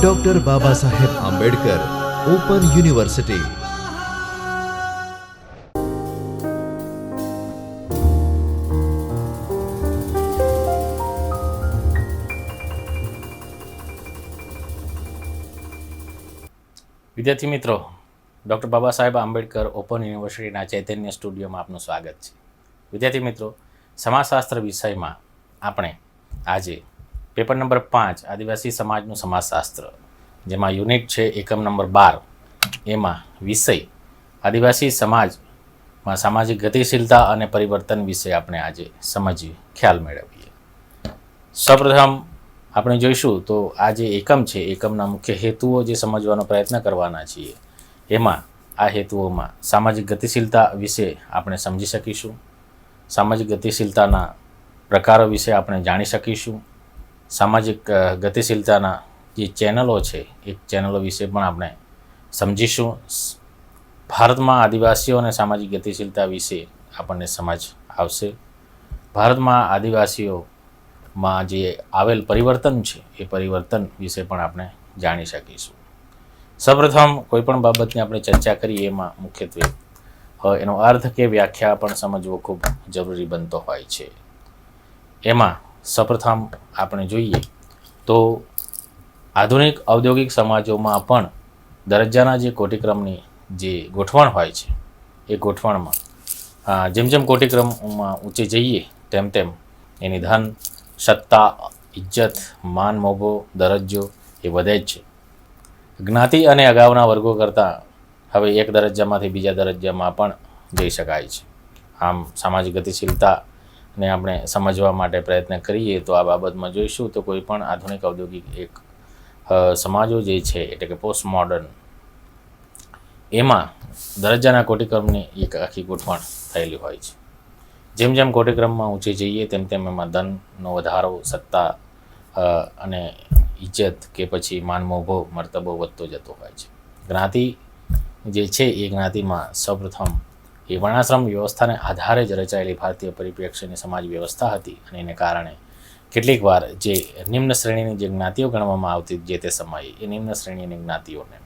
Doctor Baba Saheb Ambedkar open university. વિદ્યાર્થી મિત્રો, doctor Baba Saheb Ambedkar open યુનિવર્સિટીના ચૈતન્ય સ્ટુડિયોમાં આપનું સ્વાગત છે. વિદ્યાર્થી મિત્રો, સમાજશાસ્ત્ર વિષયમાં આપણે આજે પેપર નંબર 5 આદિવાસી સમાજનું સમાજશાસ્ત્ર, જેમાં યુનિટ છે એકમ નંબર 12, એમાં વિષય આદિવાસી સમાજમાં સામાજિક ગતિશીલતા અને પરિવર્તન વિશે આપણે આજે સમજીએ, ખ્યાલ મેળવીએ. સૌપ્રથમ આપણે જોઈશું તો આ જે એકમ છે, એકમના મુખ્ય હેતુઓ જે સમજવાનો પ્રયત્ન કરવાના છીએ, એમાં આ હેતુઓમાં સામાજિક ગતિશીલતા વિશે આપણે સમજી શકીશું, સામાજિક ગતિશીલતાના પ્રકારો વિશે આપણે જાણી શકીશું, સામાજિક ગતિશીલતાના જે ચેનલો છે એ ચેનલો વિશે પણ આપણે સમજીશું. ભારતમાં આદિવાસીઓ અને સામાજિક ગતિશીલતા વિશે આપણને સમજ આવશે. ભારતમાં આદિવાસીઓમાં જે આવેલ પરિવર્તન છે એ પરિવર્તન વિશે પણ આપણે જાણી શકીશું. સૌપ્રથમ કોઈપણ બાબતની આપણે ચર્ચા કરીએ એમાં મુખ્યત્વે એનો અર્થ કે વ્યાખ્યા પણ સમજવો ખૂબ જરૂરી બનતો હોય છે. એમાં સૌપ્રથમ આપણે જોઈએ તો આધુનિક ઔદ્યોગિક સમાજોમાં પણ દરજ્જાના જે કોટિક્રમની જે ગોઠવણ હોય છે એ ગોઠવણમાં જેમ જેમ કોટિક્રમમાં ઊંચે જઈએ તેમ તેમ એની ધન, સત્તા, ઇજ્જત, માન, મોભો, દરજ્જો એ વધે જ છે. જ્ઞાતિ અને અગાઉના વર્ગો કરતાં હવે એક દરજ્જામાંથી બીજા દરજ્જામાં પણ જઈ શકાય છે. આમ સામાજિક ગતિશીલતાને આપણે સમજવા માટે પ્રયત્ન કરીએ તો આ બાબતમાં જોઈશું તો કોઈ પણ આધુનિક ઔદ્યોગિક એક સમાજો જે છે એટલે કે પોસ્ટ મોડર્ન, એમાં દરજ્જાના કોટિક્રમની એક આખી ગોઠવણ થયેલી હોય છે. જેમ જેમ કોટિક્રમમાં ઊંચે જઈએ તેમ તેમ એમાં ધનનો વધારો, સત્તા અને ઇજ્જત કે પછી માન, મોભો, મર્તબો વધતો જતો હોય છે. જ્ઞાતિ જે છે એ જ્ઞાતિમાં સૌપ્રથમ એ વર્ણાશ્રમ વ્યવસ્થાને આધારે જ રચાયેલી ભારતીય પરિપ્રેક્ષ્યની સમાજ વ્યવસ્થા હતી અને એને કારણે કેટલીક વાર જે નિમ્ન શ્રેણીની જે જ્ઞાતિઓ ગણવામાં આવતી જે તે સમયે એ નિમ્ન શ્રેણીની જ્ઞાતિઓને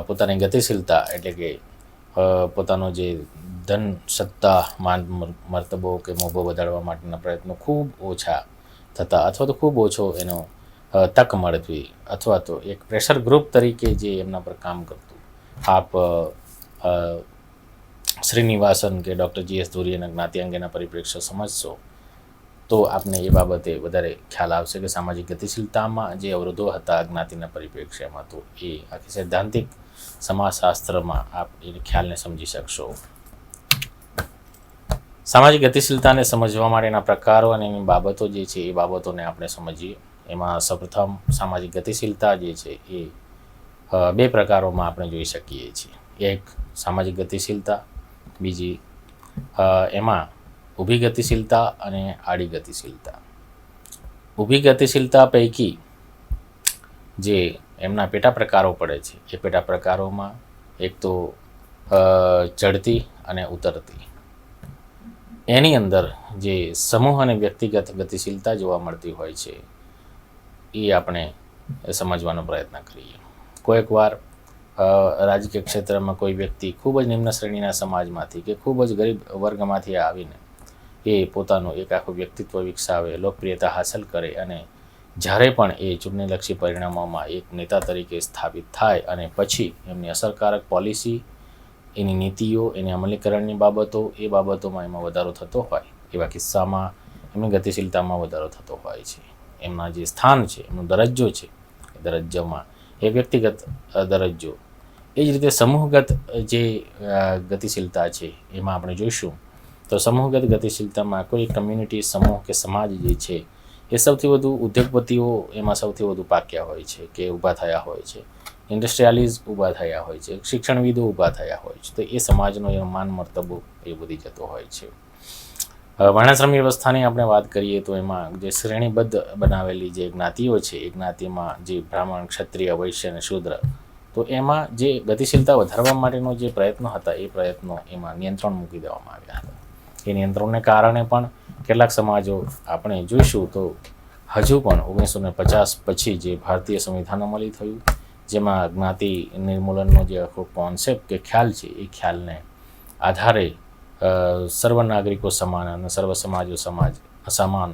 પોતાની ગતિશીલતા એટલે કે પોતાનો જે ધન, સત્તા, માન, મર્તબો કે મોભો વધારવા માટેના પ્રયત્નો ખૂબ ઓછા થતા અથવા તો ખૂબ ઓછો એનો તક મળતી અથવા તો એક પ્રેશર ગ્રુપ તરીકે જે એમના પર કામ કરતું. આપ શ્રીનિવાસન કે ડૉક્ટર GS ધુરીયના જ્ઞાતિ અંગેના પરિપ્રેક્ષ્ય સમજશો તો આપને એ બાબતે વધારે ખ્યાલ આવશે કે સામાજિક ગતિશીલતામાં જે અવરોધો હતા જ્ઞાતિના પરિપ્રેક્ષ્યમાં, તો એ આખી સૈદ્ધાંતિક સમાજશાસ્ત્રમાં આપ એ ખ્યાલને સમજી શકશો. સામાજિક ગતિશીલતાને સમજવા માટેના પ્રકારો અને એની બાબતો જે છે એ બાબતોને આપણે સમજીએ. એમાં સૌપ્રથમ સામાજિક ગતિશીલતા જે છે એ બે પ્રકારોમાં આપણે જોઈ શકીએ છીએ. એક સામાજિક ગતિશીલતા, બીજી એમાં ઊભી ગતિશીલતા અને આડી ગતિશીલતા. ઊભી ગતિશીલતા પૈકી જે એમના પેટા પ્રકારો પડે છે એ પેટા પ્રકારોમાં એક તો ચડતી અને ઉતરતી. એની અંદર જે સમૂહ અને વ્યક્તિગત ગતિશીલતા જોવા મળતી હોય છે એ આપણે સમજવાનો પ્રયત્ન કરીએ. કોઈક વાર રાજકીય ક્ષેત્રમાં કોઈ વ્યક્તિ ખૂબ જ નિમ્ન શ્રેણીના સમાજમાંથી કે ખૂબ જ ગરીબ વર્ગમાંથી આવીને એ પોતાનું એક આખું વ્યક્તિત્વ વિકસાવે, લોકપ્રિયતા હાંસલ કરે અને જ્યારે પણ એ ચૂંટણીલક્ષી પરિણામોમાં એક નેતા તરીકે સ્થાપિત થાય અને પછી એમની અસરકારક પોલિસી, એની નીતિઓ, એની અમલીકરણની બાબતો, એ બાબતોમાં એમાં વધારો થતો હોય, એવા કિસ્સામાં એમની ગતિશીલતામાં વધારો થતો હોય છે. એમના જે સ્થાન છે, એમનો દરજ્જો છે, એ દરજ્જામાં એ વ્યક્તિગત દરજ્જો, એ જ રીતે સમૂહગત જે ગતિશીલતા છે એમાં આપણે જોઈશું તો સમૂહગત ગતિશીલતામાં કોઈ કમ્યુનિટી, સમૂહ કે સમાજ જે છે એ સૌથી વધુ ઉદ્યોગપતિઓ એમાં સૌથી વધુ પાક્યા હોય છે કે ઊભા થયા હોય છે, ઇન્ડસ્ટ્રીયાલિઝ ઊભા થયા હોય છે, શિક્ષણવિદો ઊભા થયા હોય છે, તો એ સમાજનો એ માન, મર્તબો એ વધી જતો હોય છે. વર્ણાશ્રમ વ્યવસ્થાની આપણે વાત કરીએ તો એમાં જે શ્રેણીબદ્ધ બનાવેલી જે જ્ઞાતિઓ છે એ જ્ઞાતિમાં જે બ્રાહ્મણ, ક્ષત્રિય, વૈશ્ય અને શૂદ્ર, તો એમાં જે ગતિશીલતા વધારવા માટેનો જે પ્રયત્નો હતા એ પ્રયત્નો એમાં નિયંત્રણ મૂકી દેવામાં આવ્યા હતા. એ નિયંત્રણને કારણે પણ કેટલાક સમાજો આપણે જોઈશું તો હજુ પણ 1950 પછી જે ભારતીય સંવિધાન અમલી થયું, જેમાં જ્ઞાતિ નિર્મૂલનનો જે આખો કોન્સેપ્ટ કે ખ્યાલ છે, એ ખ્યાલને આધારે સર્વ નાગરિકો સમાન અને સર્વ સમાજો સમાન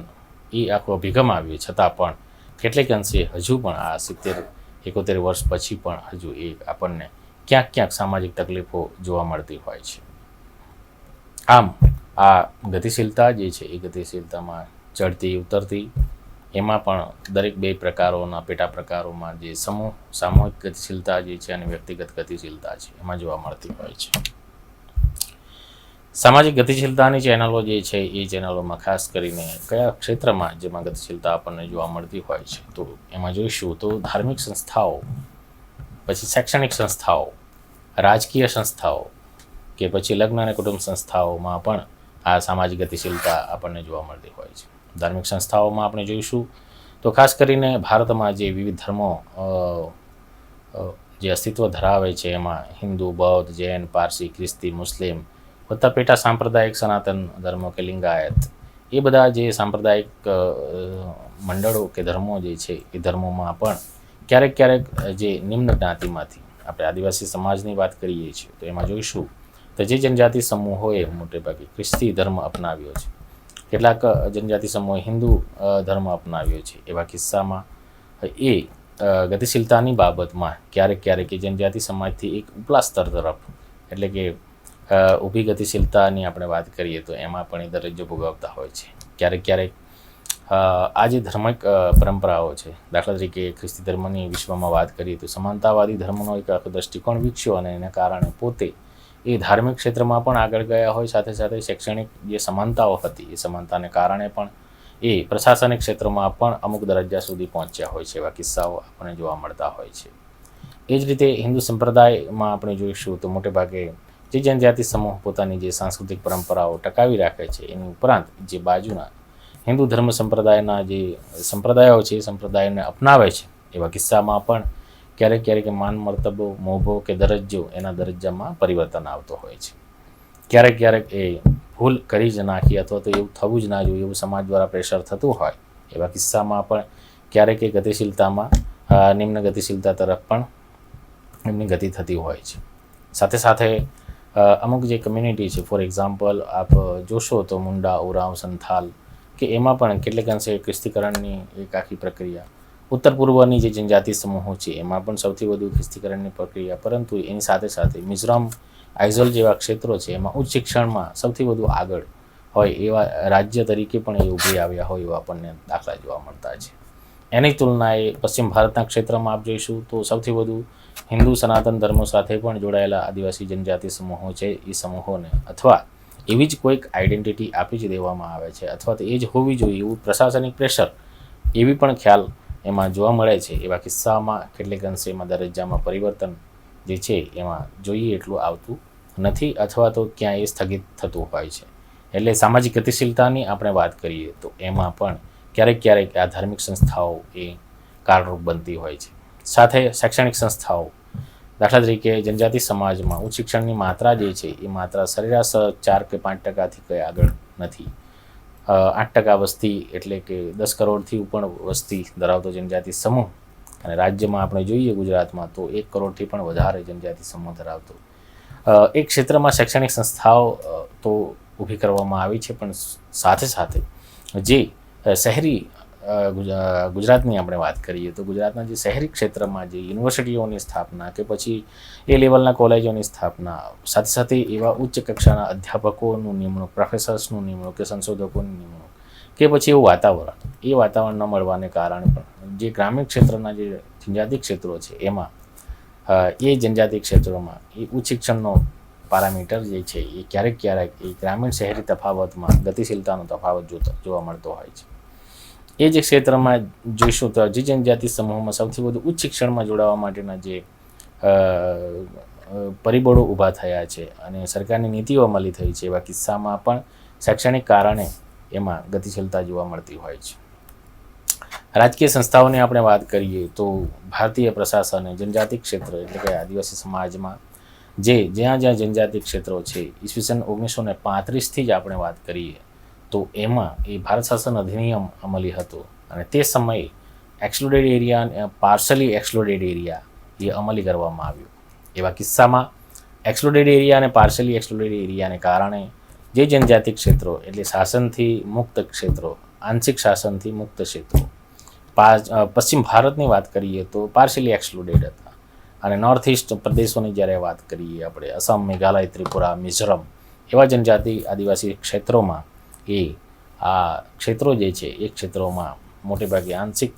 એ આખો અભિગમ આવ્યો, છતાં પણ કેટલેક અંશે હજુ પણ આ 70-71 વર્ષ પછી પણ હજુ એ આપણને ક્યાંક ક્યાંક સામાજિક તકલીફો જોવા મળતી હોય છે. આમ આ ગતિશીલતા જે છે એ ગતિશીલતામાં ચડતી ઉતરતી, એમાં પણ દરેક બે પ્રકારોના પેટા પ્રકારોમાં જે સામૂહિક ગતિશીલતા જે છે અને વ્યક્તિગત ગતિશીલતા છે એમાં જોવા મળતી હોય છે. સામાજિક ગતિશીલતાની ચેનલો જે છે એ ચેનલોમાં ખાસ કરીને કયા ક્ષેત્રમાં જેમાં ગતિશીલતા આપણને જોવા મળતી હોય છે, તો એમાં જોઈશું તો ધાર્મિક સંસ્થાઓ, પછી શૈક્ષણિક સંસ્થાઓ, રાજકીય સંસ્થાઓ કે પછી લગ્ન અને કુટુંબ સંસ્થાઓમાં પણ આ સામાજિક ગતિશીલતા આપણને જોવા મળતી હોય છે. ધાર્મિક સંસ્થાઓમાં આપણે જોઈશું તો ખાસ કરીને ભારતમાં જે વિવિધ ધર્મો જે અસ્તિત્વ ધરાવે છે, એમાં હિન્દુ, બૌદ્ધ, જૈન, પારસી, ખ્રિસ્તી, મુસ્લિમ વત્તા પેટા સાંપ્રદાયિક સનાતન ધર્મો કે લિંગાયત, એ બધા જે સાંપ્રદાયિક મંડળો કે ધર્મો જે છે એ ધર્મોમાં પણ ક્યારેક ક્યારેક જે નિમ્ન જ્ઞાતિમાંથી આપણે આદિવાસી સમાજની વાત કરીએ છીએ તો એમાં જોઈશું તો જે જનજાતિ સમૂહોએ મોટે ભાગે ખ્રિસ્તી ધર્મ અપનાવ્યો છે, કેટલાક જનજાતિ સમૂહોએ હિન્દુ ધર્મ અપનાવ્યો છે, એવા કિસ્સામાં એ ગતિશીલતાની બાબતમાં ક્યારેક ક્યારેક એ જનજાતિ સમાજથી એક ઉપલા સ્તર તરફ, એટલે કે ઊભી ગતિશીલતાની આપણે વાત કરીએ તો એમાં પણ એ દરજ્જો ભોગવતા હોય છે. ક્યારેક ક્યારેક આ જે ધાર્મિક પરંપરાઓ છે, દાખલા તરીકે ખ્રિસ્તી ધર્મની વિશ્વમાં વાત કરીએ તો સમાનતાવાદી ધર્મનો એક આખો દૃષ્ટિકોણ વિકસ્યો અને એના કારણે પોતે એ ધાર્મિક ક્ષેત્રમાં પણ આગળ ગયા હોય, સાથે સાથે શૈક્ષણિક જે સમાનતાઓ હતી એ સમાનતાને કારણે પણ એ પ્રશાસનિક ક્ષેત્રમાં પણ અમુક દરજ્જા સુધી પહોંચ્યા હોય છે. એવા કિસ્સાઓ આપણને જોવા મળતા હોય છે. એ જ રીતે હિન્દુ સંપ્રદાયમાં આપણે જોઈશું તો મોટે ભાગે જે જનજાતિ સમૂહ પોતાની જે સાંસ્કૃતિક પરંપરાઓ ટકાવી રાખે છે, એની ઉપરાંત જે બાજુના હિન્દુ ધર્મ સંપ્રદાયના જે સંપ્રદાયો છે એ સંપ્રદાયને અપનાવે છે, એવા કિસ્સામાં પણ ક્યારેક ક્યારેક માન મર્તબો, મોભો કે દરજ્જો એના દરજ્જામાં પરિવર્તન આવતો હોય છે. ક્યારેક ક્યારેક એ ભૂલ કરી જ નાખી અથવા તો એવું થવું જ ના જોઈએ એવું સમાજ દ્વારા પ્રેશર થતું હોય, એવા કિસ્સામાં પણ ક્યારેક એ ગતિશીલતામાં નિમ્ન ગતિશીલતા તરફ પણ એમની ગતિ થતી હોય છે. સાથે સાથે અમુક જે કમ્યુનિટી છે, ફોર એક્ઝામ્પલ આપ જોશો તો મુંડા, ઉરાંવ, સંથાલ કે એમાં પણ કેટલેક અંશે ખ્રિસ્તીકરણની એક આખી પ્રક્રિયા, ઉત્તર પૂર્વની જે જનજાતિ સમૂહો છે એમાં પણ સૌથી વધુ ખ્રિસ્તીકરણની પ્રક્રિયા, પરંતુ એની સાથે સાથે મિઝોરમ, આઇઝોલ જેવા ક્ષેત્રો છે એમાં ઉચ્ચ શિક્ષણમાં સૌથી વધુ આગળ હોય એવા રાજ્ય તરીકે પણ એ ઉભરી આવ્યા હોય એવા આપણને દાખલા જોવા મળતા છે. એની તુલનાએ પશ્ચિમ ભારતના ક્ષેત્રમાં આપ જોઈશું તો સૌથી વધુ હિન્દુ સનાતન ધર્મો સાથે પણ જોડાયેલા આદિવાસી જનજાતિ સમૂહો છે, એ સમૂહોને અથવા એવી જ કોઈક આઈડેન્ટિટી આપી જ દેવામાં આવે છે, અથવા તો એ જ હોવી જોઈએ એવું પ્રશાસનિક પ્રેશર એવી પણ ખ્યાલ એમાં જોવા મળે છે. એવા કિસ્સામાં કેટલેક અંશે એમાં દરજ્જામાં પરિવર્તન જે છે એમાં જોઈએ એટલું આવતું નથી, અથવા તો ક્યાં એ સ્થગિત થતું હોય છે. એટલે સામાજિક ગતિશીલતાની આપણે વાત કરીએ તો એમાં પણ ક્યારેક ક્યારેક આ ધાર્મિક સંસ્થાઓ એ કારણરૂપ બનતી હોય છે. સાથે શૈક્ષણિક સંસ્થાઓ, દાખલા તરીકે જનજાતિ સમાજમાં ઉચ્ચ શિક્ષણની માત્રા જે છે એ માત્રા સરેરાશ 4 કે 5% કંઈ આગળ નથી. 8% વસ્તી એટલે કે 10 કરોડથી ઉપર વસ્તી ધરાવતો જનજાતિ સમૂહ, અને રાજ્યમાં આપણે જોઈએ ગુજરાતમાં તો 1 કરોડથી પણ વધારે જનજાતિ સમૂહ ધરાવતો એક ક્ષેત્રમાં શૈક્ષણિક સંસ્થાઓ તો ઊભી કરવામાં આવી છે, પણ સાથે સાથે જે શહેરી ગુજરાતની આપણે વાત કરીએ તો ગુજરાતના જે શહેરી ક્ષેત્રમાં જે યુનિવર્સિટીઓની સ્થાપના કે પછી એ લેવલના કોલેજોની સ્થાપના, સાથે સાથે એવા ઉચ્ચ કક્ષાના અધ્યાપકોનું નિમણૂક, પ્રોફેસર્સનું નિમણૂક કે સંશોધકોની નિમણૂક કે પછી એવું વાતાવરણ ન મળવાને કારણે પણ જે ગ્રામીણ ક્ષેત્રના જે જનજાતિ ક્ષેત્રો છે એમાં એ જનજાતિ ક્ષેત્રોમાં એ ઉચ્ચ શિક્ષણનો પારામીટર જે છે એ ક્યારેક એ ગ્રામીણ શહેરી તફાવતમાં ગતિશીલતાનો તફાવત જોવા મળતો હોય છે. એ જે ક્ષેત્રમાં જોઈશું તો જે જનજાતિ સમૂહમાં સૌથી વધુ ઉચ્ચ શિક્ષણમાં જોડાવા માટેના જે પરિબળો ઊભા થયા છે અને સરકારની નીતિઓ અમલી થઈ છે, એવા કિસ્સામાં પણ શૈક્ષણિક કારણે એમાં ગતિશીલતા જોવા મળતી હોય છે. રાજકીય સંસ્થાઓની આપણે વાત કરીએ તો ભારતીય પ્રશાસન જનજાતિ ક્ષેત્ર એટલે કે આદિવાસી સમાજમાં જ્યાં જનજાતિ ક્ષેત્રો છે, ઈસવીસન 1935થી જ આપણે વાત કરીએ તો એમાં એ ભારત શાસન અધિનિયમ અમલી હતો, અને તે સમયે એક્સક્લુડેડ એરિયા અને પાર્શલી એક્સક્લુડેડ એરિયા એ અમલી કરવામાં આવ્યું. એવા કિસ્સામાં એક્સક્લુડેડ એરિયા અને પાર્શલી એક્સક્લુડેડ એરિયાને કારણે જે જનજાતિ ક્ષેત્રો એટલે શાસનથી મુક્ત ક્ષેત્રો, આંશિક શાસનથી મુક્ત ક્ષેત્રો, પશ્ચિમ ભારતની વાત કરીએ તો પાર્શલી એક્સક્લુડેડ હતા. અને નોર્થ ઇસ્ટ પ્રદેશોની જ્યારે વાત કરીએ આપણે, અસમ, મેઘાલય, ત્રિપુરા, મિઝોરમ, એવા જનજાતિ આદિવાસી ક્ષેત્રોમાં આ ક્ષેત્રો જે છે એ ક્ષેત્રોમાં મોટેભાગે આંશિક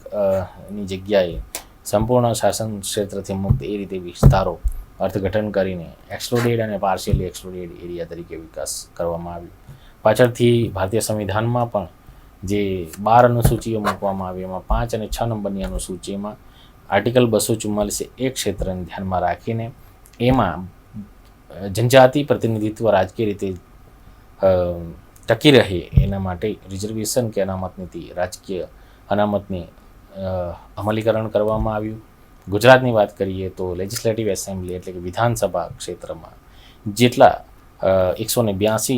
ની જગ્યાએ સંપૂર્ણ શાસન ક્ષેત્રથી મુક્ત એ રીતે વિસ્તારો અર્થઘટન કરીને એક્સક્લુડેડ અને પાર્શિયલી એક્સક્લુડેડ એરિયા તરીકે વિકાસ કરવામાં આવ્યો. પાછળથી ભારતીય સંવિધાનમાં પણ જે 12 અનુસૂચિઓ મૂકવામાં આવી, એમાં 5 અને 6 નંબરની અનુસૂચિમાં આર્ટિકલ 244 એક ક્ષેત્રને ધ્યાનમાં રાખીને એમાં જનજાતિ પ્રતિનિધિત્વ રાજકીય રીતે ટકી રહે એના માટે રિઝર્વેશન કે અનામત નીતિ, રાજકીય અનામતની અમલીકરણ કરવામાં આવ્યું. ગુજરાતની વાત કરીએ તો લેજિસ્લેટિવ એસેમ્બલી એટલે કે વિધાનસભા ક્ષેત્રમાં જેટલા 182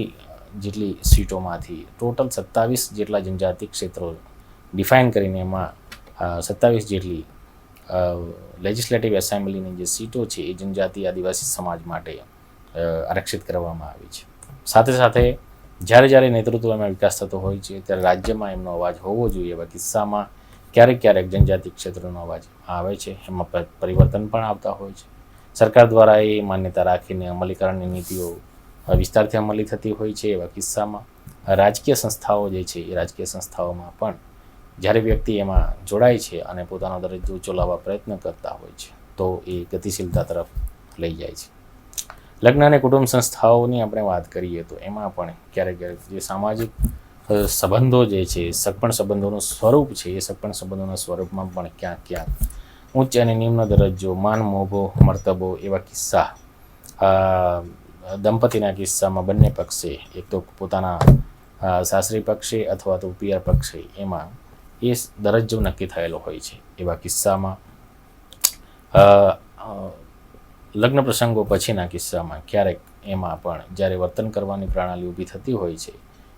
જેટલી સીટોમાંથી ટોટલ 27 જેટલા જનજાતિ ક્ષેત્રો ડિફાઇન કરીને એમાં 27 જેટલી લેજિસ્લેટિવ એસેમ્બલીની જે સીટો છે એ જનજાતિ આદિવાસી સમાજ માટે આરક્ષિત કરવામાં આવી છે. સાથે સાથે જ્યારે નેતૃત્વમાં વિકાસ થતો હોય છે ત્યારે રાજ્યમાં એમનો અવાજ હોવો જોઈએ. એવા કિસ્સામાં ક્યારેક જનજાતિ ક્ષેત્રનો અવાજ આવે છે, એમાં પરિવર્તન પણ આવતા હોય છે. સરકાર દ્વારા એ માન્યતા રાખીને અમલીકરણની નીતિઓ વિસ્તારથી અમલી થતી હોય છે. એવા કિસ્સામાં રાજકીય સંસ્થાઓ જે છે એ રાજકીય સંસ્થાઓમાં પણ જ્યારે વ્યક્તિ એમાં જોડાય છે અને પોતાનો દરજ્જો ઊંચો લાવવા પ્રયત્ન કરતા હોય છે તો એ ગતિશીલતા તરફ લઈ જાય છે. લગ્ન અને કુટુંબ સંસ્થાઓની આપણે વાત કરીએ તો એમાં પણ ક્યારેક જે સામાજિક સંબંધો જે છે, સગપણ સંબંધોનું સ્વરૂપ છે, એ સગપણ સંબંધોના સ્વરૂપમાં પણ ક્યાંક ઉચ્ચ અને નિમ્ન દરજ્જો, માન, મોભો, મર્તબો એવા કિસ્સા દંપતીના કિસ્સામાં બંને પક્ષે, એક તો પોતાના સાસરી પક્ષે અથવા તો પિયર પક્ષે, એમાં એ દરજ્જો નક્કી થયેલો હોય છે. એવા કિસ્સામાં લગ્ન પ્રસંગો પછીના કિસ્સામાં ક્યારેક એમાં પણ જ્યારે વર્તન કરવાની પ્રણાલી ઊભી થતી હોય છે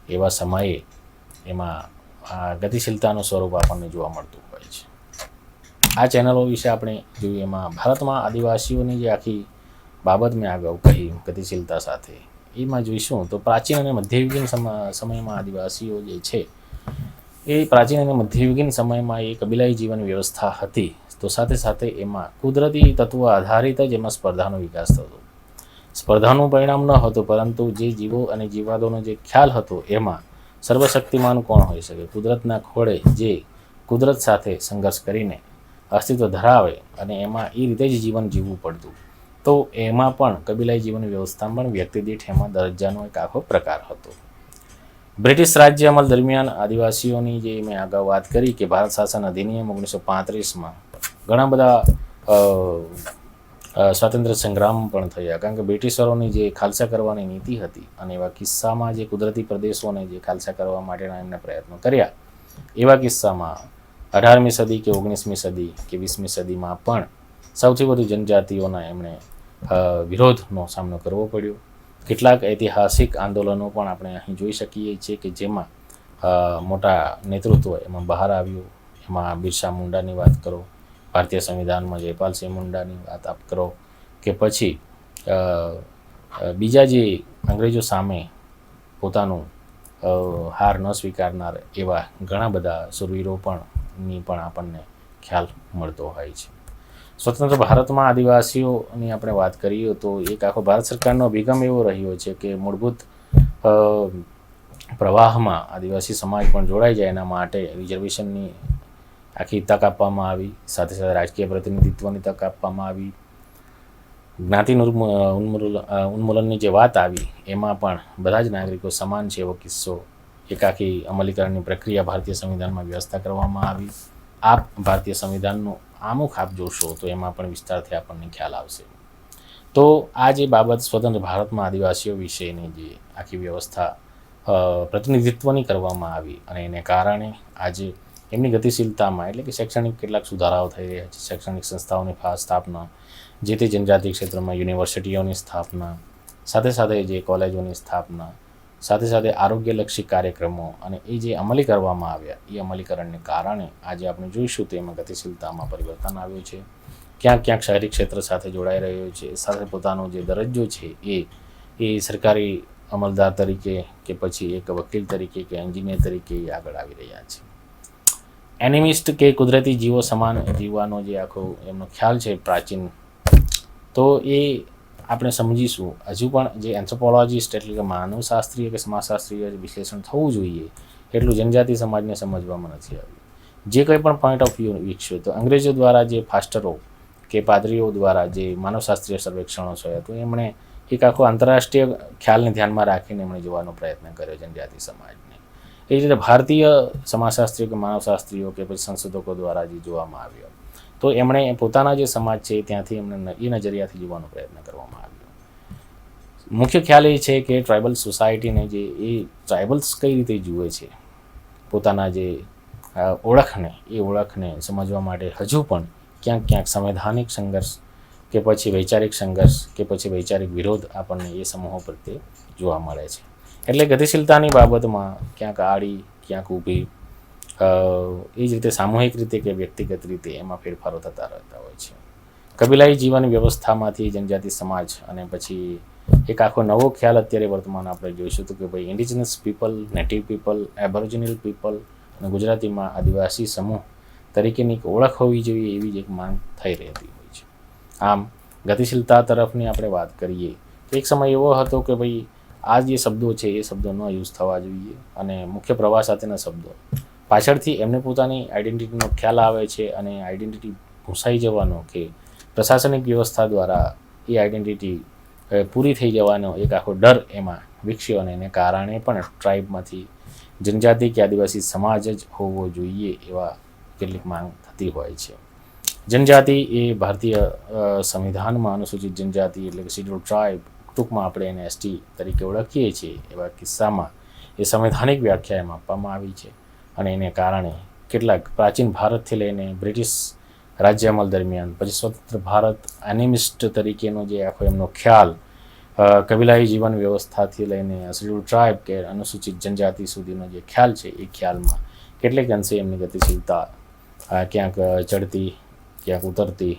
એવા સમયે એમાં ગતિશીલતાનું સ્વરૂપ આપણને જોવા મળતું હોય છે. આ ચેનલો વિશે આપણે જોઈએ એમાં ભારતમાં આદિવાસીઓની જે આખી બાબત મેં અગાઉ કહી ગતિશીલતા સાથે, એમાં જોઈશું તો પ્રાચીન અને મધ્યયુગીન સમયમાં આદિવાસીઓ જે છે એ પ્રાચીન અને મધ્યયુગીન સમયમાં એ કબીલાઈ જીવન વ્યવસ્થા હતી. તો સાથે સાથે એમાં કુદરતી તત્વ આધારિત જ એમાં સ્પર્ધાનો વિકાસ થતો. સ્પર્ધાનું પરિણામ ન હતું, પરંતુ જે જીવો અને જીવાદોનો જે ખ્યાલ હતો એમાં સર્વશક્તિમાન કોણ હોઈ શકે, કુદરતના ખોળે જે કુદરત સાથે સંઘર્ષ કરીને અસ્તિત્વ ધરાવે અને એમાં એ રીતે જ જીવન જીવવું પડતું. તો એમાં પણ કબીલાઈ જીવન વ્યવસ્થા પણ વ્યક્તિ દીઠ એમાં દરજ્જાનો એક આખો પ્રકાર હતો. બ્રિટિશ રાજ્ય અમલ દરમિયાન આદિવાસીઓની જે મેં અગાઉ વાત કરી કે ભારત શાસન અધિનિયમ 1935માં ઘણા બધા સ્વાતંત્ર્ય સંગ્રામ પણ થયા, કારણ કે બ્રિટિશરોની જે ખાલસા કરવાની નીતિ હતી અને એવા કિસ્સામાં જે કુદરતી પ્રદેશોને જે ખાલસા કરવા માટેના એમને પ્રયત્નો કર્યા, એવા કિસ્સામાં 18મી સદી કે 19મી સદી કે 20મી સદીમાં પણ સૌથી વધુ જનજાતિઓના એમણે વિરોધનો સામનો કરવો પડ્યો. કેટલાક ઐતિહાસિક આંદોલનો પણ આપણે અહીં જોઈ શકીએ છીએ કે જેમાં મોટા નેતૃત્વ એમાં બહાર આવ્યું. એમાં બિરસા મુંડાની વાત કરો, ભારતીય સંવિધાનમાં જયપાલસિંહ મુંડાની વાત આપ કરો, કે પછી બીજા જે અંગ્રેજો સામે પોતાનું હાર ન સ્વીકારનાર એવા ઘણા બધા શૂરવીરો પણ આપણને ખ્યાલ મળતો હોય છે. સ્વતંત્ર ભારતમાં આદિવાસીઓની આપણે વાત કરીએ તો એક આખો ભારત સરકારનો અભિગમ એવો રહ્યો છે કે મૂળભૂત પ્રવાહમાં આદિવાસી સમાજ પણ જોડાઈ જાય એના માટે રિઝર્વેશનની આખી તક આપવામાં આવી. સાથે સાથે રાજકીય પ્રતિનિધિત્વની તક આપવામાં આવી. જ્ઞાતિ ઉન્મૂલનની જે વાત આવી એમાં પણ બધા જ નાગરિકો સમાન છે એવો કિસ્સો, એક આખી અમલીકરણની પ્રક્રિયા ભારતીય સંવિધાનમાં વ્યવસ્થા કરવામાં આવી. આપ ભારતીય સંવિધાનનું આમુખ આપ જોશો તો એમાં પણ વિસ્તારથી આપણને ખ્યાલ આવશે. તો આ જે બાબત સ્વતંત્ર ભારતમાં આદિવાસીઓ વિશેની જે આખી વ્યવસ્થા પ્રતિનિધિત્વની કરવામાં આવી અને એને કારણે આજે એમની ગતિશીલતામાં એટલે કે શૈક્ષણિક કેટલાક સુધારાઓ થઈ રહ્યા છે. શૈક્ષણિક સંસ્થાઓની સ્થાપના, જે તે જનજાતિ ક્ષેત્રમાં યુનિવર્સિટીઓની સ્થાપના, સાથે સાથે જે કોલેજોની સ્થાપના, સાથે સાથે આરોગ્યલક્ષી કાર્યક્રમો અને એ જે અમલી કરવામાં આવ્યા એ અમલીકરણને કારણે આજે આપણે જોઈશું તો એમાં ગતિશીલતામાં પરિવર્તન આવ્યું છે. ક્યાંક શહેરી ક્ષેત્ર સાથે જોડાઈ રહ્યો છે, સાથે પોતાનો જે દરજ્જો છે એ સરકારી અમલદાર તરીકે કે પછી એક વકીલ તરીકે કે એન્જિનિયર તરીકે આગળ આવી રહ્યા છે. એનિમિસ્ટ કે કુદરતી જીવો સમાન જીવવાનો જે આખો એમનો ખ્યાલ છે પ્રાચીન, તો એ આપણે સમજીશું. હજુ પણ જે એન્થ્રોપોલોજીસ્ટ એટલે કે માનવશાસ્ત્રીય કે સમાજશાસ્ત્રીય વિશ્લેષણ થવું જોઈએ એટલું જનજાતિ સમાજને સમજવામાં નથી આવ્યું. જે કંઈ પણ પોઈન્ટ ઓફ વ્યૂ વિકસ્યો તો અંગ્રેજો દ્વારા જે ફાસ્ટરો કે પાદરીઓ દ્વારા જે માનવશાસ્ત્રીય સર્વેક્ષણો છે તો એમણે એક આખો આંતરરાષ્ટ્રીય ખ્યાલને ધ્યાનમાં રાખીને એમણે જોવાનો પ્રયત્ન કર્યો જનજાતિ સમાજને. એ જ રીતે ભારતીય સમાજશાસ્ત્રીઓ કે માનવશાસ્ત્રીઓ કે પછી સંશોધકો દ્વારા જે જોવામાં આવ્યો તો એમણે પોતાના જે સમાજ છે ત્યાંથી એમણે એ નજરિયાથી જોવાનો પ્રયત્ન કરવામાં આવ્યો. મુખ્ય ખ્યાલ એ છે કે ટ્રાઇબલ સોસાયટીને જે એ ટ્રાઇબલ્સ કઈ રીતે જુએ છે પોતાના જે ઓળખને સમજવા માટે હજુ પણ ક્યાંક સંવૈધાનિક સંઘર્ષ કે પછી વૈચારિક સંઘર્ષ કે પછી વૈચારિક વિરોધ આપણને એ સમૂહો પ્રત્યે જોવા મળે છે. એટલે ગતિશીલતાની બાબતમાં ક્યાંક આડી ક્યાંક ઊભી એ જ રીતે સામૂહિક રીતે કે વ્યક્તિગત રીતે એમાં ફેરફારો થતા રહેતા હોય છે. કબીલાઈ જીવન વ્યવસ્થામાંથી જનજાતિ સમાજ અને પછી એક આખો નવો ખ્યાલ અત્યારે વર્તમાન આપણે જોઈશું તો કે ભાઈ indigenous people, native people, Aboriginal people અને ગુજરાતીમાં આદિવાસી સમૂહ તરીકેની એક ઓળખ હોવી જોઈએ એવી જ એક માંગ થઈ રહેતી હોય છે. આમ ગતિશીલતા તરફની આપણે વાત કરીએ તો એક સમય એવો હતો કે ભાઈ આ જે શબ્દો છે એ શબ્દો ન યુઝ થવા જોઈએ અને મુખ્ય પ્રવાહ સાથેના શબ્દો પાછળથી એમને પોતાની આઈડેન્ટિટીનો ખ્યાલ આવે છે અને આઈડેન્ટિટી ભૂંસાઈ જવાનો કે પ્રશાસનિક વ્યવસ્થા દ્વારા એ આઈડેન્ટિટી પૂરી થઈ જવાનો એક આખો ડર એમાં વિકસ્યો અને એને કારણે પણ ટ્રાઇબમાંથી જનજાતિ કે આદિવાસી સમાજ જ હોવો જોઈએ એવા કેટલીક માંગ થતી હોય છે. જનજાતિ એ ભારતીય સંવિધાનમાં અનુસૂચિત જનજાતિ એટલે કે શેડ્યુલ ટ્રાઇબ, ટૂંકમાં આપણે એને એસટી તરીકે ઓળખીએ છીએ, એવા કિસ્સામાં એ સંવૈધાનિક વ્યાખ્યા એમાં આપવામાં આવી છે અને એને કારણે કેટલાક પ્રાચીન ભારતથી લઈને બ્રિટિશ રાજ્ય અમલ દરમિયાન પછી સ્વતંત્ર ભારત એનિમિસ્ટ તરીકેનો જે આખો એમનો ખ્યાલ કબીલાઈ જીવન વ્યવસ્થાથી લઈને શેડ્યુલ ટ્રાઇબ કે અનુસૂચિત જનજાતિ સુધીનો જે ખ્યાલ છે એ ખ્યાલમાં કેટલેક અંશે એમની ગતિશીલતા ક્યાંક ચડતી ક્યાંક ઉતરતી,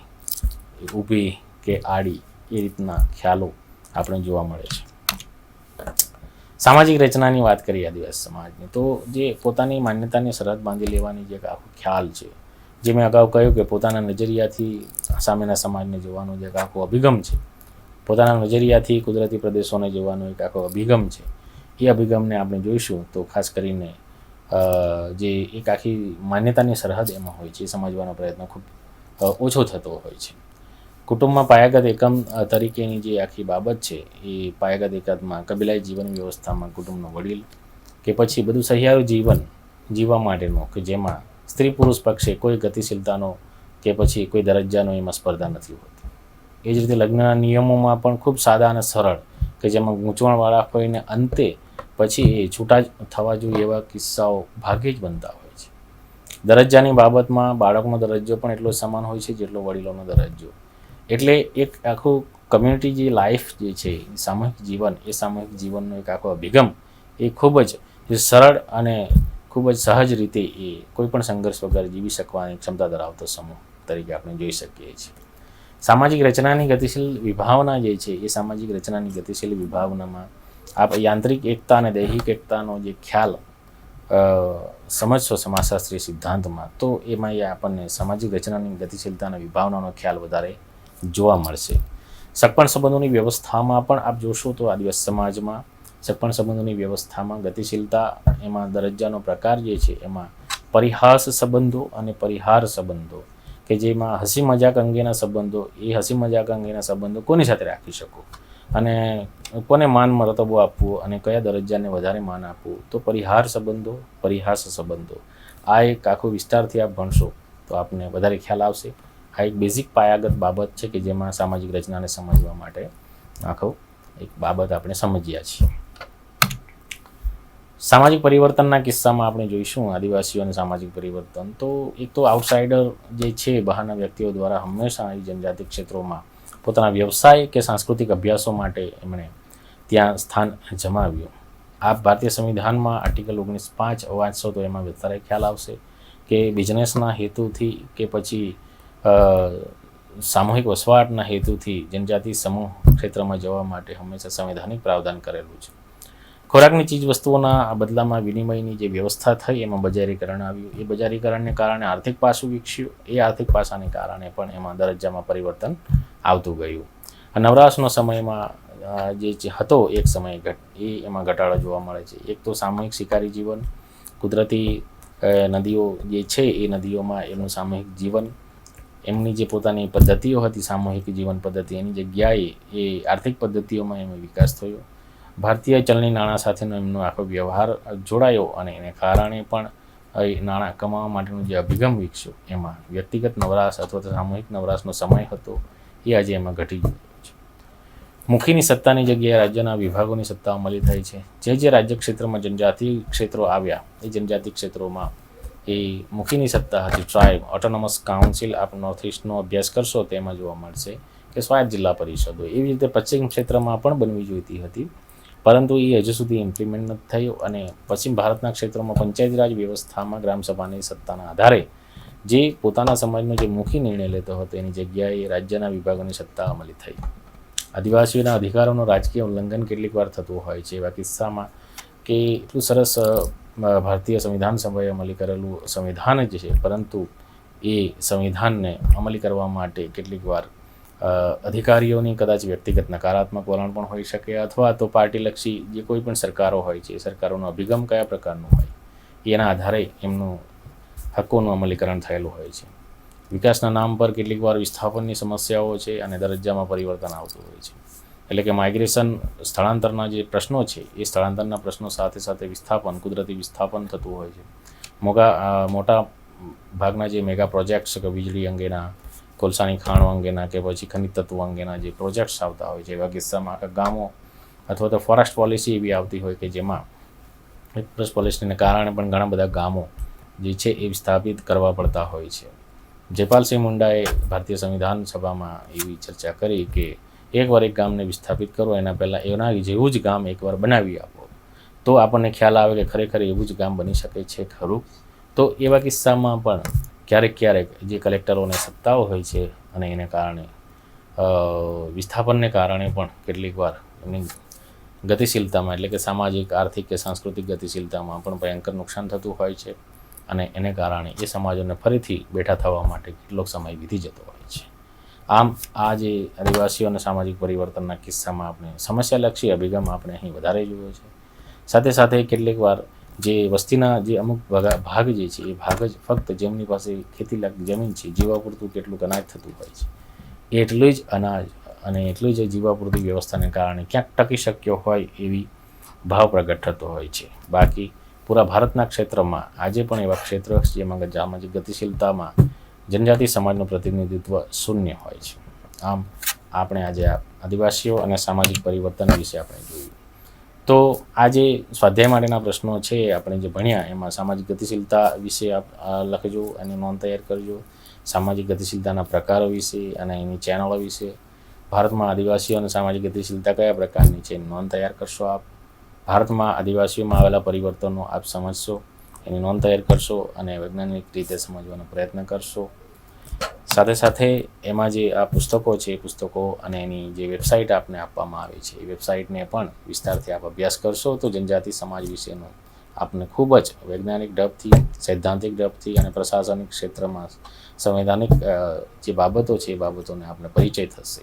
ઊભી કે આડી એ રીતના ખ્યાલો આપણે જોવા મળે છે. સામાજિક રચનાની વાત કરીએ આદિવાસી સમાજની તો જે પોતાની માન્યતાની સરહદ બાંધી લેવાની જે આખો ખ્યાલ છે, જે મેં અગાઉ કહ્યું કે પોતાના નજરિયાથી સામેના સમાજને જોવાનો જે આખો અભિગમ છે, પોતાના નજરિયાથી કુદરતી પ્રદેશોને જોવાનો એક આખો અભિગમ છે, એ અભિગમને આપણે જોઈશું તો ખાસ કરીને જે એક આખી માન્યતાની સરહદ એમાં હોય છે એ સમજવાનો પ્રયત્ન ખૂબ ઓછો થતો હોય છે. કુટુંબમાં પાયાગત એકમ તરીકેની જે આખી બાબત છે એ પાયાગત એકમમાં કબીલાઈ જીવન વ્યવસ્થામાં કુટુંબનો વડીલ કે પછી બધું સહિયારું જીવન જીવવા માટેનું કે જેમાં સ્ત્રી પુરુષ પક્ષે કોઈ ગતિશીલતાનો કે પછી કોઈ દરજ્જાનો એમાં સ્પર્ધા નથી હોતી. એ જ રીતે લગ્નના નિયમોમાં પણ ખૂબ સાદા અને સરળ કે જેમાં ગૂંચવણવાળા હોઈને અંતે પછી એ છૂટા થવા જોઈએ એવા કિસ્સાઓ ભાગ્યે જ બનતા હોય છે. દરજ્જાની બાબતમાં બાળકનો દરજ્જો પણ એટલો સમાન હોય છે જેટલો વડીલોનો દરજ્જો. એટલે એક આખું કમ્યુનિટી જે લાઈફ જે છે સામૂહિક જીવનનો એક આખો અભિગમ એ ખૂબ જ સરળ અને ખૂબ જ સહજ રીતે એ કોઈપણ સંઘર્ષ વગર જીવી શકવાની ક્ષમતા ધરાવતો સમૂહ તરીકે આપણે જોઈ શકીએ છીએ. સામાજિક રચનાની ગતિશીલ વિભાવના જે છે એ સામાજિક રચનાની ગતિશીલ વિભાવનામાં આપ યાંત્રિક એકતા અને દૈહિક એકતાનો જે ખ્યાલ સમજશો સમાજશાસ્ત્રીય સિદ્ધાંતમાં તો એમાં એ આપણને સામાજિક રચનાની ગતિશીલતાના વિભાવનાનો ખ્યાલ વધારે જોવા મળશે. સગપણ સંબંધોની વ્યવસ્થામાં પણ આપ જોશો તો આદિવાસી સમાજમાં સગપણ સંબંધોની વ્યવસ્થામાં ગતિશીલતા એમાં દરજ્જાનો પ્રકાર જે છે એમાં પરિહાસ સંબંધો અને પરિહાર સંબંધો કે જેમાં હસી મજાક અંગેના સંબંધો, એ હસી મજાક અંગેના સંબંધો કોની સાથે રાખી શકો અને કોને માન મર્તબો આપવો અને કયા દરજ્જાને વધારે માન આપવું, તો પરિહાર સંબંધો, પરિહાસ સંબંધો, આ એક આખો વિસ્તારથી આપ ભણશો તો આપને વધારે ખ્યાલ આવશે. આ એક બેઝિક પાયાગત બાબત છે કે જેમાં સામાજિક રચનાને સમજવા માટે આખો એક બાબત આપણે સમજ્યા છીએ. સામાજિક પરિવર્તનના કિસ્સામાં આપણે જોઈશું આદિવાસીઓને સામાજિક પરિવર્તન તો એક તો આઉટસાઇડર જે છે બહારના વ્યક્તિઓ દ્વારા હંમેશા એ જનજાતિ ક્ષેત્રોમાં પોતાના વ્યવસાય કે સાંસ્કૃતિક અભ્યાસો માટે એમણે ત્યાં સ્થાન જમાવ્યું. આપ ભારતીય સંવિધાનમાં આર્ટિકલ 19(5) વાંચશો તો એમાં વધારે ખ્યાલ આવશે કે બિઝનેસના હેતુથી કે પછી સામૂહિક વસવાટના હેતુથી જનજાતિ સમૂહ ક્ષેત્રમાં જવા માટે હંમેશા સંવૈધાનિક પ્રાવધાન કરેલું છે. ખોરાકની ચીજ વસ્તુઓના બદલામાં વિનિમયની જે વ્યવસ્થા થઈ એમાં બજારીકરણ આવ્યું. એ બજારીકરણને કારણે આર્થિક પાસું વિકસ્યું. એ આર્થિક પાસાને કારણે પણ એમાં દરજ્જામાં પરિવર્તન આવતું ગયું. નવરાશનો સમયમાં જે હતો એક સમય એમાં ઘટાડો જોવા મળે છે. એક તો સામૂહિક શિકારી જીવન, કુદરતી નદીઓ જે છે એ નદીઓમાં એમનું સામૂહિક જીવન, એમની જે પોતાની પદ્ધતિઓ હતી સામૂહિક જીવન પદ્ધતિ, એની જગ્યાએ એ આર્થિક પદ્ધતિઓમાં એમાં વિકાસ થયો. ભારતીય ચલણી નાણાં સાથેનો એમનો આખો વ્યવહાર જોડાયો અને એને કારણે પણ નાણાં કમાવા માટેનો જે અભિગમ વિકસ્યો એમાં વ્યક્તિગત નવરાશ અથવા તો સામૂહિક નવરાશનો સમય હતો એ આજે એમાં ઘટી ગયો છે. મુખીની સત્તાની જગ્યાએ રાજ્યના વિભાગોની સત્તા અમલી થઈ છે. જે રાજ્ય ક્ષેત્રમાં જનજાતિ ક્ષેત્રો આવ્યા એ જનજાતિ ક્ષેત્રોમાં એ મુખીની સત્તા હતી. ટ્રાઇબ ઓટોનોમસ કાઉન્સિલ આપ નોર્થ ઇસ્ટનો અભ્યાસ કરશો તેમાં જોવા મળશે કે સ્વાયત્ત જિલ્લા પરિષદો. એવી રીતે પશ્ચિમ ક્ષેત્રમાં પણ બનવી જોઈતી હતી, પરંતુ એ હજુ સુધી ઇમ્પ્લિમેન્ટ નથી થયું. અને પશ્ચિમ ભારતના ક્ષેત્રોમાં પંચાયતી રાજ વ્યવસ્થામાં ગ્રામસભાની સત્તાના આધારે જે પોતાના સમાજનો જે મુખી નિર્ણય લેતો હતો એની જગ્યાએ રાજ્યના વિભાગોની સત્તા અમલી થઈ. આદિવાસીઓના અધિકારોનું રાજકીય ઉલ્લંઘન કેટલીક વાર થતું હોય છે. એવા કિસ્સામાં કે એટલું સરસ ભારતીય સંવિધાન સભાએ અમલી કરેલું સંવિધાન જ છે, પરંતુ એ સંવિધાનને અમલી કરવા માટે કેટલીક વાર અધિકારીઓની કદાચ વ્યક્તિગત નકારાત્મક વલણ પણ હોઈ શકે, અથવા તો પાર્ટીલક્ષી જે કોઈ પણ સરકારો હોય છે એ સરકારોનો અભિગમ કયા પ્રકારનો હોય એના આધારે એમનું હકોનું અમલીકરણ થયેલું હોય છે. વિકાસના નામ પર કેટલીક વાર વિસ્થાપનની સમસ્યાઓ છે અને દરજ્જામાં પરિવર્તન આવતું હોય છે. એટલે કે માઇગ્રેશન, સ્થળાંતરના જે પ્રશ્નો છે એ સ્થળાંતરના પ્રશ્નો સાથે સાથે વિસ્થાપન, કુદરતી વિસ્થાપન થતું હોય છે. મોટા ભાગના જે મેગા પ્રોજેક્ટ્સ કે વીજળી અંગેના, કોલસાની ખાણો અંગેના કે પછી ખનિજ તત્વો અંગેના જે પ્રોજેક્ટ્સ આવતા હોય છે, એવા કિસ્સામાં આખા ગામો અથવા તો ફોરેસ્ટ પોલિસી એવી આવતી હોય કે જેમાં ફોરેસ્ટ પોલિસીને કારણે પણ ઘણા બધા ગામો જે છે એ વિસ્થાપિત કરવા પડતા હોય છે. જયપાલસિંહ મુંડાએ ભારતીય સંવિધાન સભામાં એવી ચર્ચા કરી કે એકવાર એક ગામને વિસ્થાપિત કરો એના પહેલાં એના જેવું જ ગામ એકવાર બનાવી આપો, તો આપણને ખ્યાલ આવે કે ખરેખર એવું જ ગામ બની શકે છે ખરું. તો એવા કિસ્સામાં પણ ક્યારેક જે કલેક્ટરોને સત્તાઓ હોય છે અને એને કારણે વિસ્થાપનને કારણે પણ કેટલીક વાર એમની ગતિશીલતામાં, એટલે કે સામાજિક, આર્થિક કે સાંસ્કૃતિક ગતિશીલતામાં પણ ભયંકર નુકસાન થતું હોય છે. અને એને કારણે એ સમાજોને ફરીથી બેઠા થવા માટે કેટલોક સમય વીતી જતો હોય છે. આમ આ જે આદિવાસીઓ અને સામાજિક પરિવર્તનના કિસ્સામાં આપણે સમસ્યાલક્ષી અભિગમ આપણે અહીં વધારે જોયો છે. સાથે સાથે કેટલીક વાર જે વસ્તીના જે અમુક ભાગ જે છે એ ભાગ જ ફક્ત જેમની પાસે ખેતીલાયક જમીન છે, જીવવા પૂરતું કેટલુંક અનાજ થતું હોય છે, એટલું જ અનાજ અને એટલું જ જીવવા પૂરતી વ્યવસ્થાને કારણે ક્યાંક ટકી શક્યો હોય એવી ભાવ પ્રગટ થતો હોય છે. બાકી પૂરા ભારતના ક્ષેત્રમાં આજે પણ એવા ક્ષેત્રો જેમાં સામાજિક ગતિશીલતામાં જનજાતિ સમાજનું પ્રતિનિધિત્વ શૂન્ય હોય છે. આમ આપણે આજે આદિવાસીઓ અને સામાજિક પરિવર્તન વિશે આપણે જોયું. તો આ જે સ્વાધ્યાય માટેના પ્રશ્નો છે આપણે જે ભણ્યા એમાં સામાજિક ગતિશીલતા વિશે લખજો, એની નોંધ તૈયાર કરજો. સામાજિક ગતિશીલતાના પ્રકારો વિશે અને એની ચેનલો વિશે, ભારતમાં આદિવાસીઓ અને સામાજિક ગતિશીલતા કયા પ્રકારની છે એની નોંધ તૈયાર કરશો આપ. ભારતમાં આદિવાસીઓમાં આવેલા પરિવર્તનો આપ સમજશો, એની નોંધ તૈયાર કરશો અને વૈજ્ઞાનિક રીતે સમજવાનો પ્રયત્ન કરશો. સાથે સાથે એમાં જે આ પુસ્તકો છે એ પુસ્તકો અને એની જે વેબસાઇટ આપને આપવામાં આવે છે એ વેબસાઇટને પણ વિસ્તારથી આપ અભ્યાસ કરશો તો જનજાતિ સમાજ વિશેનો આપને ખૂબ જ વૈજ્ઞાનિક ઢબથી, સૈદ્ધાંતિક ઢબથી અને પ્રશાસનિક ક્ષેત્રમાં સંવૈધાનિક જે બાબતો છે એ બાબતોને આપને પરિચય થશે.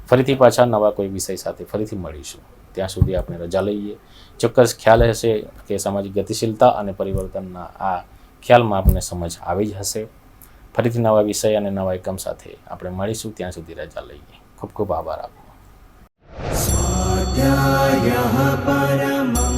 ફરીથી પાછા નવા કોઈ વિષય સાથે ફરીથી મળીશું. ત્યાં સુધી આપણે રજા લઈએ. ચોક્કસ ખ્યાલ હશે કે સામાજિક ગતિશીલતા અને પરિવર્તનના આ ખ્યાલમાં આપણને સમજ આવી જ હશે. ફરીથી નવા વિષય અને નવા એકમ સાથે આપણે મળીશું. ત્યાં સુધી રજા લઈએ. ખૂબ ખૂબ આભાર આપનો. સ્વાધ્યાયઃ પરમઃ